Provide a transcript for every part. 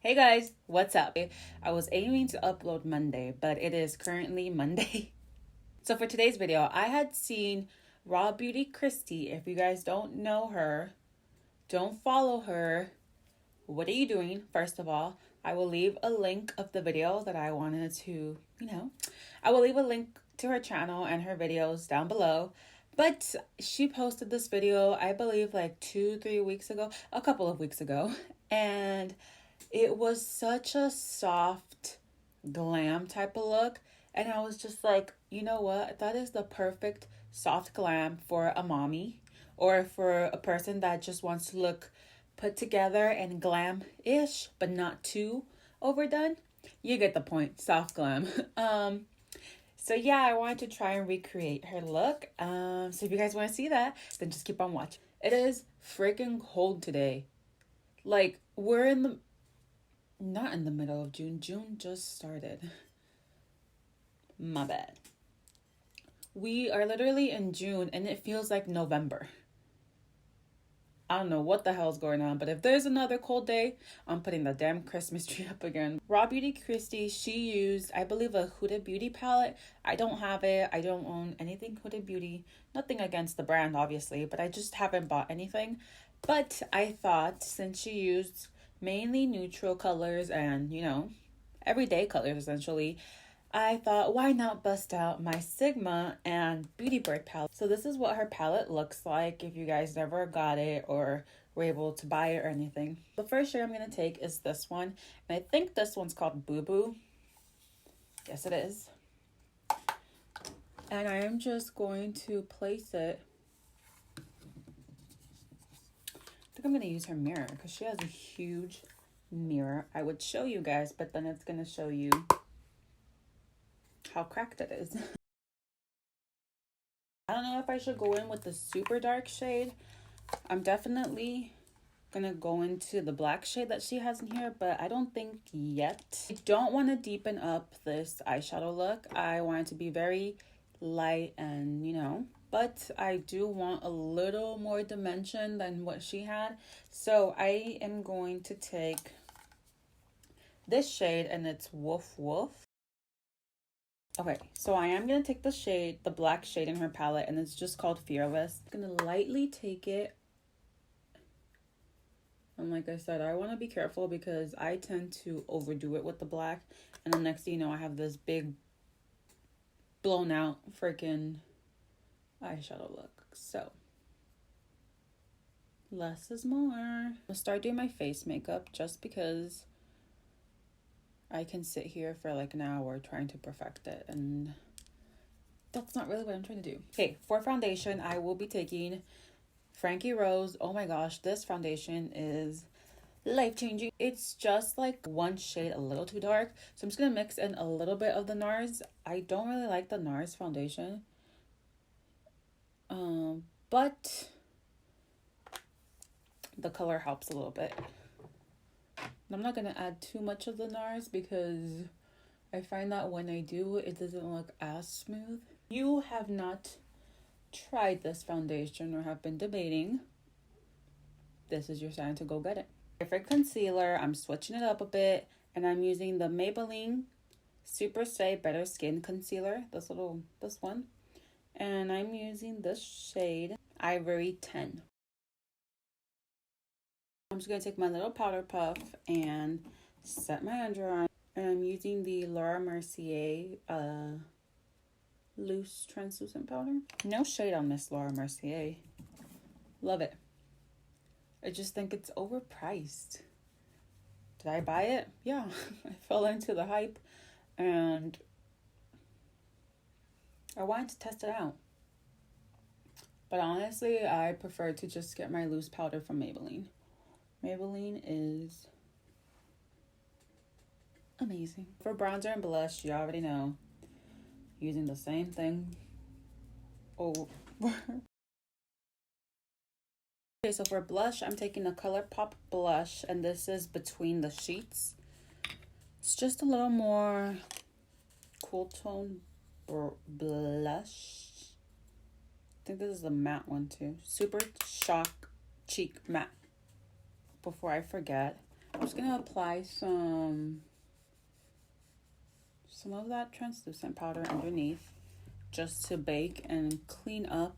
Hey guys, what's up? I was aiming to upload Monday, but it is currently Monday. So for today's video, I had seen RawBeautyKristi. If you guys don't know her, don't follow her, what are you doing? First of all, I will leave a link of the video that I wanted to, I will leave a link to her channel and her videos down below. But she posted this video, I believe like 2-3 weeks ago, a couple of weeks ago. And it was such a soft glam type of look. And I was just like, you know what? That is the perfect soft glam for a mommy or for a person that just wants to look put together and glam-ish, but not too overdone. You get the point. Soft glam. So yeah, I wanted to try and recreate her look. So if you guys want to see that, then just keep on watching. It is freaking cold today. Like, we're not in the middle of June. June just started. My bad. We are literally in June and it feels like November. I don't know what the hell's going on, but if there's another cold day, I'm putting the damn Christmas tree up again. RawBeautyKristi, she used, I believe, a Huda Beauty palette. I don't have it. I don't own anything Huda Beauty. Nothing against the brand, obviously, but I just haven't bought anything. But I thought since she used mainly neutral colors and, everyday colors essentially, I thought, why not bust out my Sigma and Beauty Bird palette? So this is what her palette looks like if you guys never got it or were able to buy it or anything. The first shade I'm going to take is this one. And I think this one's called Boo Boo. Yes, it is. And I am just going to place it. I think I'm going to use her mirror because she has a huge mirror. I would show you guys, but then it's going to show you how cracked it is. I don't know if I should go in with the super dark shade. I'm definitely gonna go into the black shade that she has in here, but I don't think yet. I don't want to deepen up this eyeshadow look. I want it to be very light and but I do want a little more dimension than what she had. So I am going to take this shade and it's Woof Woof. Okay, so I am going to take the black shade in her palette, and it's just called Fearless. I'm going to lightly take it. And like I said, I want to be careful because I tend to overdo it with the black. And the next thing you know, I have this big blown out freaking eyeshadow look. So, less is more. I'll start doing my face makeup just because I can sit here for like an hour trying to perfect it, and that's not really what I'm trying to do. Okay, for foundation, I will be taking Frankie Rose. Oh my gosh, this foundation is life-changing. It's just like one shade a little too dark, so I'm just gonna mix in a little bit of the NARS. I don't really like the NARS foundation, but the color helps a little bit. I'm not going to add too much of the NARS because I find that when I do, it doesn't look as smooth. You have not tried this foundation or have been debating, this is your sign to go get it. For concealer, I'm switching it up a bit, and I'm using the Maybelline Super Stay Better Skin Concealer, this one. And I'm using this shade, Ivory 10. I'm just going to take my little powder puff and set my under eye. And I'm using the Laura Mercier loose translucent powder. No shade on this Laura Mercier. Love it. I just think it's overpriced. Did I buy it? Yeah. I fell into the hype and I wanted to test it out. But honestly, I prefer to just get my loose powder from Maybelline. Maybelline is amazing. For bronzer and blush, you already know, using the same thing over. Okay, so for blush, I'm taking a ColourPop blush, and this is Between the Sheets. It's just a little more cool tone blush. I think this is the matte one too. Super Shock Cheek Matte. Before I forget, I'm just gonna apply some of that translucent powder underneath just to bake and clean up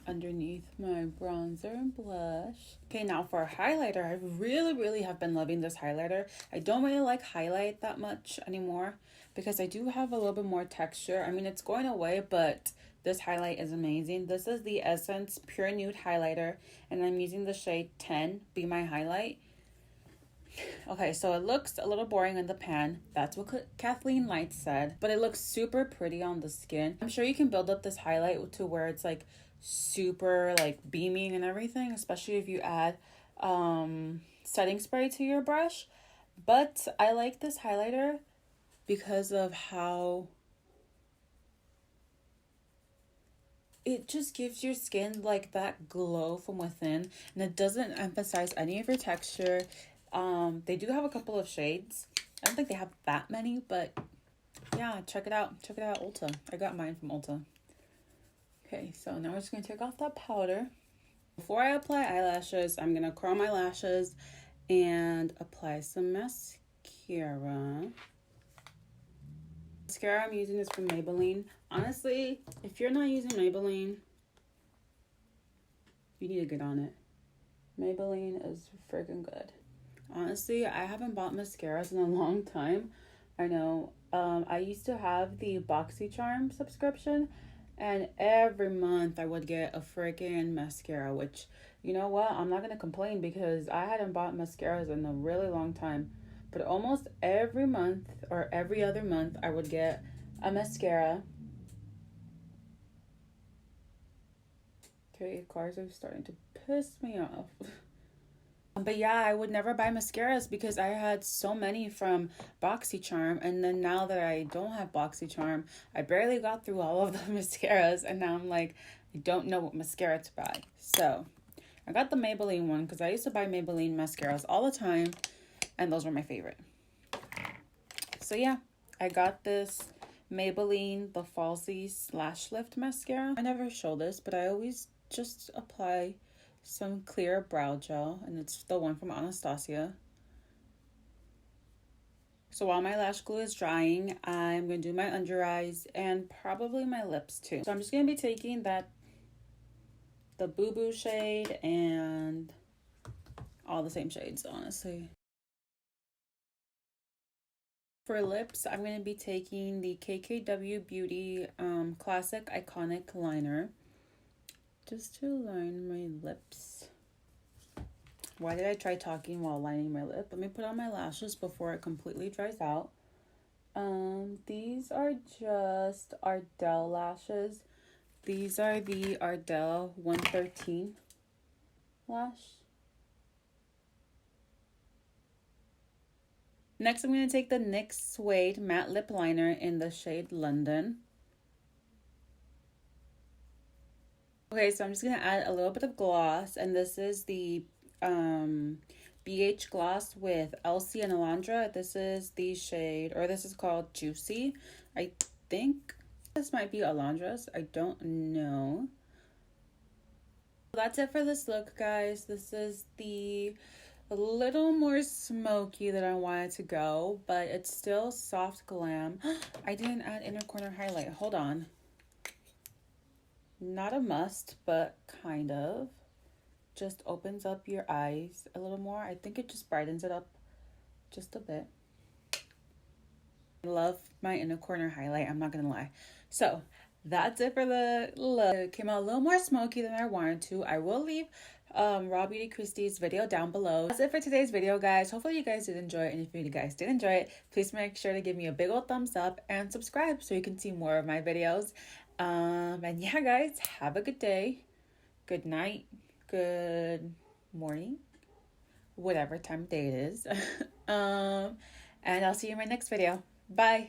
underneath my bronzer and blush. Okay, now for a highlighter, I really have been loving this highlighter. I don't really like highlight that much anymore because I do have a little bit more texture. I mean, it's going away, but this highlight is amazing. This is the Essence Pure Nude Highlighter, and I'm using the shade 10, Be My Highlight. Okay, so it looks a little boring in the pan. That's what Kathleen Light said, but it looks super pretty on the skin. I'm sure you can build up this highlight to where it's like super like beaming and everything, especially if you add setting spray to your brush. But I like this highlighter because of how it just gives your skin like that glow from within, and it doesn't emphasize any of your texture. They do have a couple of shades. I don't think they have that many, but yeah, check it out. Check it out, Ulta. I got mine from Ulta. Okay, so now we're just going to take off that powder. Before I apply eyelashes, I'm going to curl my lashes and apply some mascara. Mascara I'm using is from Maybelline. Honestly, if you're not using Maybelline, you need to get on it. Maybelline is freaking good. Honestly, I haven't bought mascaras in a long time. I know. I used to have the BoxyCharm subscription, and every month I would get a freaking mascara, which, you know what? I'm not going to complain because I hadn't bought mascaras in a really long time. But almost every month or every other month, I would get a mascara. Okay, cars are starting to piss me off. But yeah, I would never buy mascaras because I had so many from BoxyCharm, and then now that I don't have BoxyCharm, I barely got through all of the mascaras, and now I'm like, I don't know what mascara to buy. So I got the Maybelline one because I used to buy Maybelline mascaras all the time, and those were my favorite. So yeah, I got this Maybelline the Falsies Lash Lift mascara. I never show this, but I always just apply some clear brow gel, and it's the one from Anastasia. So while my lash glue is drying, I'm going to do my under eyes and probably my lips too. So I'm just going to be taking the Boo Boo shade and all the same shades, honestly. For lips, I'm going to be taking the KKW Beauty Classic Iconic Liner, just to line my lips. Why did I try talking while lining my lip? Let me put on my lashes before it completely dries out. These are just Ardell lashes. These are the Ardell 113 lash. Next, I'm going to take the NYX Suede Matte Lip Liner in the shade London. Okay, so I'm just going to add a little bit of gloss, and this is the BH gloss with Elsie and Alondra. This is the shade, or this is called Juicy. I think this might be Alondra's. I don't know. That's it for this look, guys. This is a little more smoky than I wanted to go, but it's still soft glam. I didn't add inner corner highlight. Hold on. Not a must, but kind of. Just opens up your eyes a little more. I think it just brightens it up just a bit. I love my inner corner highlight, I'm not gonna lie. So that's it for the look. It came out a little more smoky than I wanted to. I will leave RawBeautyKristi's video down below. That's it for today's video, guys. Hopefully you guys did enjoy it, and if you guys did enjoy it, please make sure to give me a big old thumbs up and subscribe so you can see more of my videos. And yeah, guys, have a good day, good night, good morning, whatever time of day it is. And I'll see you in my next video. Bye.